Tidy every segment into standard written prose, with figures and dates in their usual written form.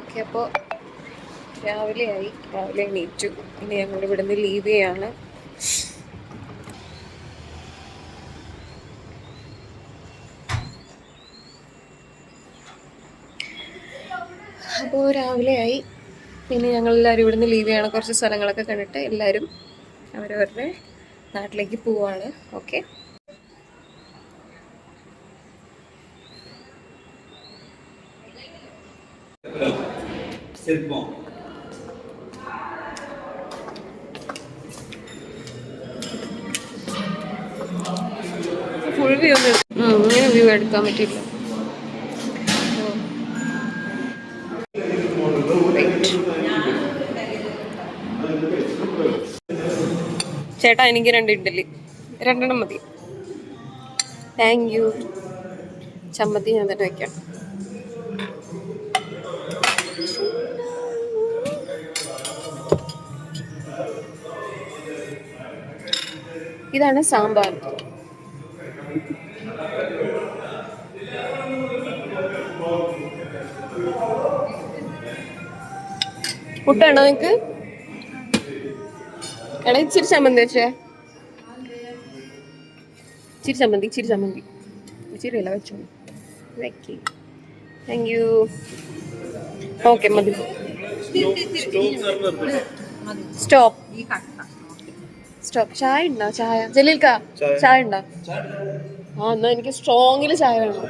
Okay, അപ്പോൾ രാവിലെ എണീറ്റു. ഇനി ഞങ്ങൾ ഇവിടുന്ന് ലീവ് ചെയ്യാണ്. അപ്പോൾ രാവിലെയായി. പിന്നെ ഞങ്ങളെല്ലാവരും ഇവിടുന്ന് ലീവ് ചെയ്യണം. കുറച്ച് സ്ഥലങ്ങളൊക്കെ കണ്ടിട്ട് എല്ലാവരും അവരവരുടെ നാട്ടിലേക്ക് പോവാണ്. ഓക്കെ, ഫുൾ വ്യൂ ഇങ്ങനെ വ്യൂ എടുക്കാൻ പറ്റില്ല. ചേട്ടാ, എനിക്ക് 2 ഇഡ്ഡലി, 2 മതി. Thank you. ചമ്മന്തി ഞാൻ തന്നെ വയ്ക്കാം. ഇതാണ് സാമ്പാർ. പുട്ടാണോ നിനക്ക്? എടാ, ഇച്ചിരി ചമ്മന്തി വെച്ചേ. ഇച്ചിരി ചമ്മന്തി ഇച്ചിരിയല്ല, വെച്ചോ. വെക്കേ. Thank you. ഓക്കെ, മതി. സ്റ്റോപ്പ്. ചായ ഉണ്ടോ? ചായ ജലീൽക്ക, ചായ ഉണ്ടോ? ആ, എന്നാ എനിക്ക് സ്ട്രോങ്ങില് ചായ വേണം.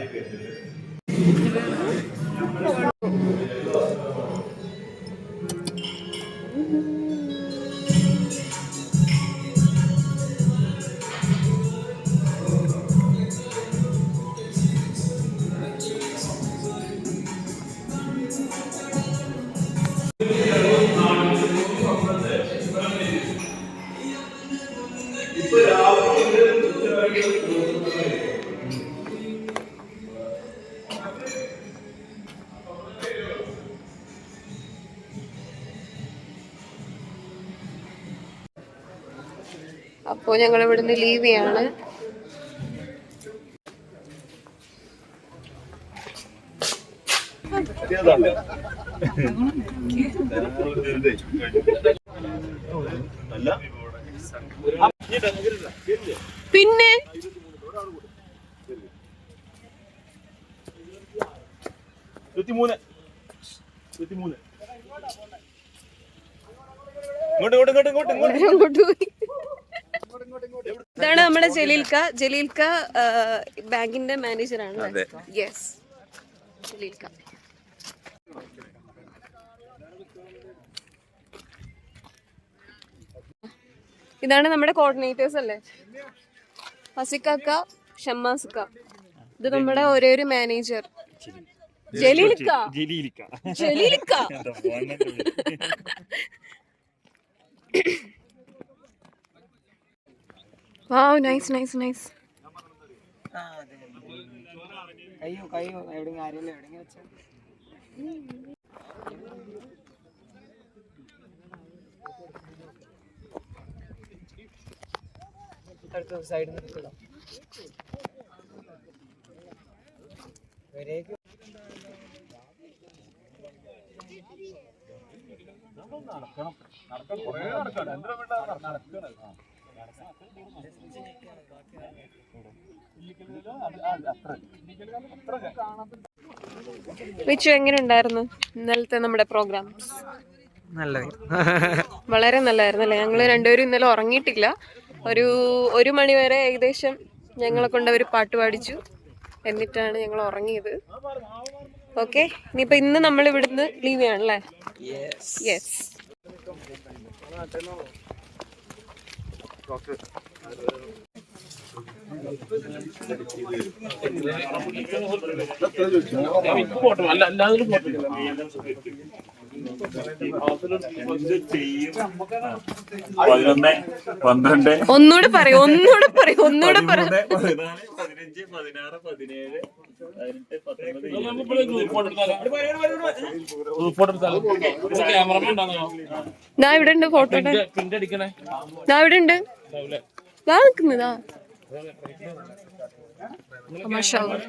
അപ്പോൾ ഞങ്ങൾ ഇവിടുന്ന് ലീവ് ചെയ്യാണ്. പിന്നെ ഇതാണ് നമ്മുടെ ജലീൽക്ക ബാങ്കിന്റെ മാനേജറാണ്. യെസ്, ജലീൽക്ക. ഇതാണ് നമ്മുടെ കോർഡിനേറ്റേഴ്സ് അല്ലേ? ഹസിക്കാക്ക, ഷമ്മാസുക്ക. ഇത് നമ്മുടെ ഒരേ ഒരു മാനേജർ ജലീൽക്ക. Wow, nice. സൈഡ് വിച്ചു, എങ്ങനെ ഉണ്ടായിരുന്നു ഇന്നലത്തെ നമ്മുടെ പ്രോഗ്രാം? വളരെ നല്ലായിരുന്നു അല്ലേ? ഞങ്ങള് രണ്ടുപേരും ഇന്നലെ ഉറങ്ങിയിട്ടില്ല. ഒരു മണി വരെ ഏകദേശം ഞങ്ങളെ കൊണ്ട് അവർ പാട്ട് പാടിച്ചു. എന്നിട്ടാണ് ഞങ്ങൾ ഉറങ്ങിയത്. ഓക്കെ, ഇനിയിപ്പോ ഇന്ന് നമ്മൾ ഇവിടുന്ന് ലീവ് ചെയ്യണല്ലേ? യെസ്. ഒന്നുകൂടെ പറയും. 14, 15, 16, 17, 18. ഞാൻ ഇവിടെ ഉണ്ട്. ഫോട്ടോ ഞാൻ ഇവിടെ ഉണ്ട്. ഞാൻ നിൽക്കുന്നതാ. മാഷാ അല്ലാഹ്.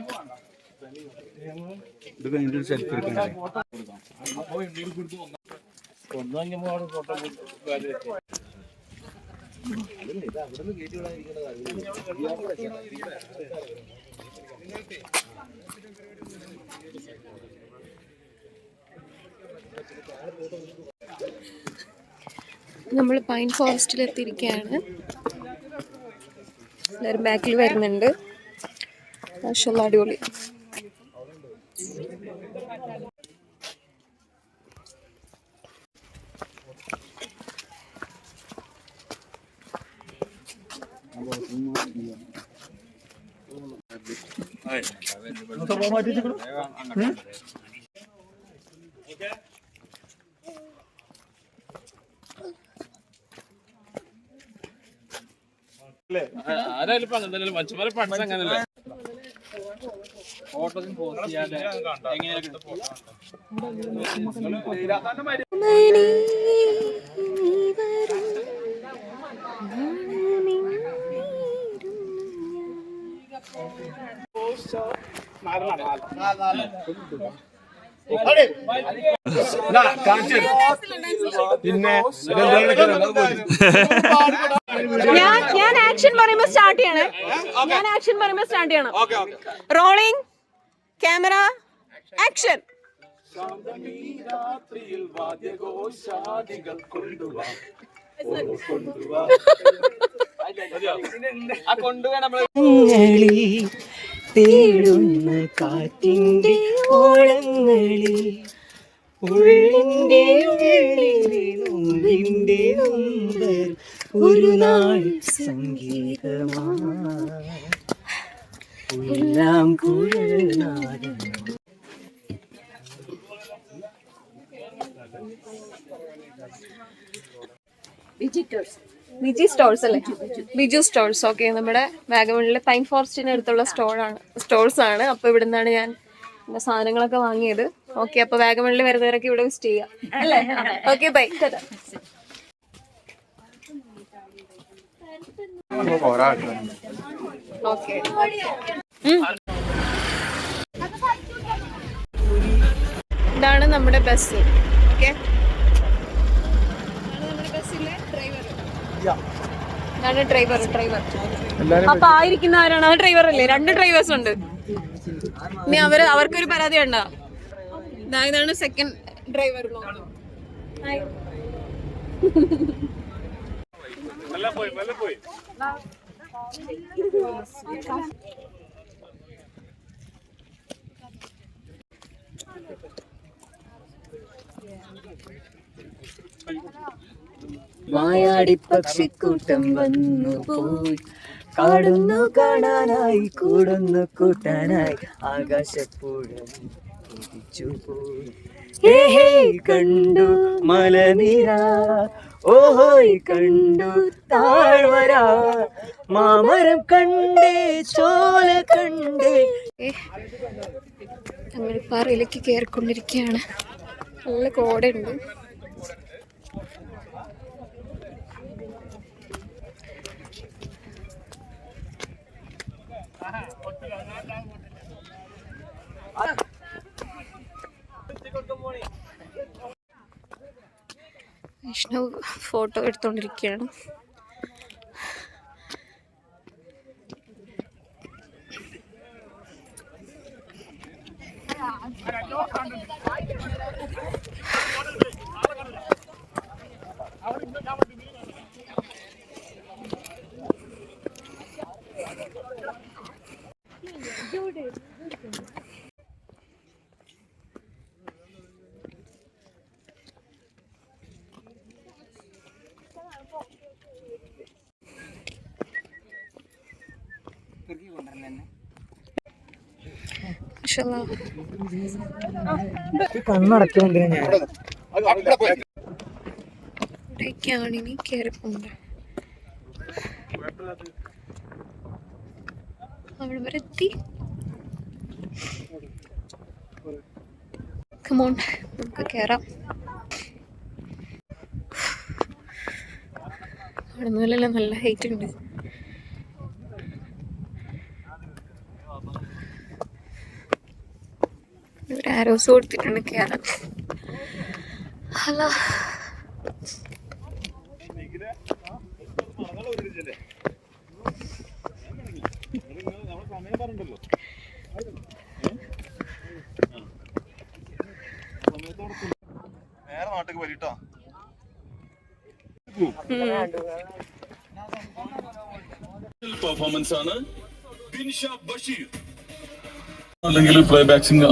നമ്മൾ പൈൻ ഫോറസ്റ്റിൽ എത്തിയിരിക്കുകയാണ്. എല്ലാവരും ബാക്കിൽ വരുന്നുണ്ട്. മാഷാഅല്ലാഹ് അടിപൊളി. ആരായാലും അങ്ങനെ മനുഷ്യന്മാരെ പഠിച്ച അങ്ങനല്ലേ ഫോട്ടോസും പോസ്റ്റ് ചെയ്യാതെ എങ്ങനെയൊക്കെ പിന്നെ ഞാൻ ആക്ഷൻ പറയുമ്പോൾ സ്റ്റാർട്ട് ചെയ്യണേ. Rolling camera action. തേടുന്ന കാറ്റിന്റെ ഓളങ്ങളിൽ ഉള്ളിന്റെ ഉള്ളിന്റെ നൊമ്പർ ഒരു നാൾ സംഗീതമാം കുഴൽനാദം. വിജി സ്റ്റോൾസ് അല്ലേ? ബിജു സ്റ്റോൾസ്. ഓക്കെ, നമ്മുടെ വാഗമണിലെ പൈൻ ഫോറസ്റ്റിന് അടുത്തുള്ള സ്റ്റോൾസ് ആണ്. അപ്പോൾ ഇവിടെ നിന്നാണ് ഞാൻ എൻ്റെ സാധനങ്ങളൊക്കെ വാങ്ങിയത്. ഓക്കെ, അപ്പോൾ വാഗമണിൽ വരുന്നവരൊക്കെ ഇവിടെ വിസിറ്റ് ചെയ്യാം അല്ലേ? Okay, by. ഓക്കെ, ഇതാണ് നമ്മുടെ ബസ്. ഓക്കെ, ഇതാണ് ഡ്രൈവർ. അപ്പൊ ആയിരിക്കുന്ന ആരാണ്? ആ ഡ്രൈവർ അല്ലേ? 2 ഡ്രൈവേഴ്സ് ഉണ്ട്. ഇനി അവർക്കൊരു പരാതി ഉണ്ടോ? ഇതാണ് സെക്കൻഡ് ഡ്രൈവർ. മായാടി പക്ഷിക്കൂട്ടം വന്നു പോയി, കാടുന്നു കാണാനായി, കൂടുന്നു കൂട്ടാനായി, ആകാശപ്പുഴ കുതിച്ചുപോയി. ഹേ കണ്ടു മലനിര, ഓഹോയ് കണ്ടു താഴ്വര, മാമരം കണ്ടേ, ചോല കണ്ടേ. തമിഴ്പ്പാറയിലേക്ക് കയറിക്കൊണ്ടിരിക്കുകയാണ്. നല്ല കോടയുണ്ട്. വിഷ്ണു ഫോട്ടോ എടുത്തോണ്ടിരിക്കുകയാണ്. ഇവിടേക്കാണ് ഇനി കയറി പോകേണ്ടത്. അവിടെ വരെ എത്തി. കമോൺ, നമുക്ക് കയറാം. അവിടെ നിന്നെല്ലാം നല്ല ഹൈറ്റ് ഉണ്ട്. ആരോസ് കൊടുത്തിട്ടുണ്ട് കയറാൻ. ഹലോ നേരെ നാട്ടിലേക്ക് വരിട്ടോ. പെർഫോമൻസ് ആണ് ബിൻഷ ബഷീർ അല്ലെങ്കിൽ പ്ലേ ബാക്ക് സിംഗർ.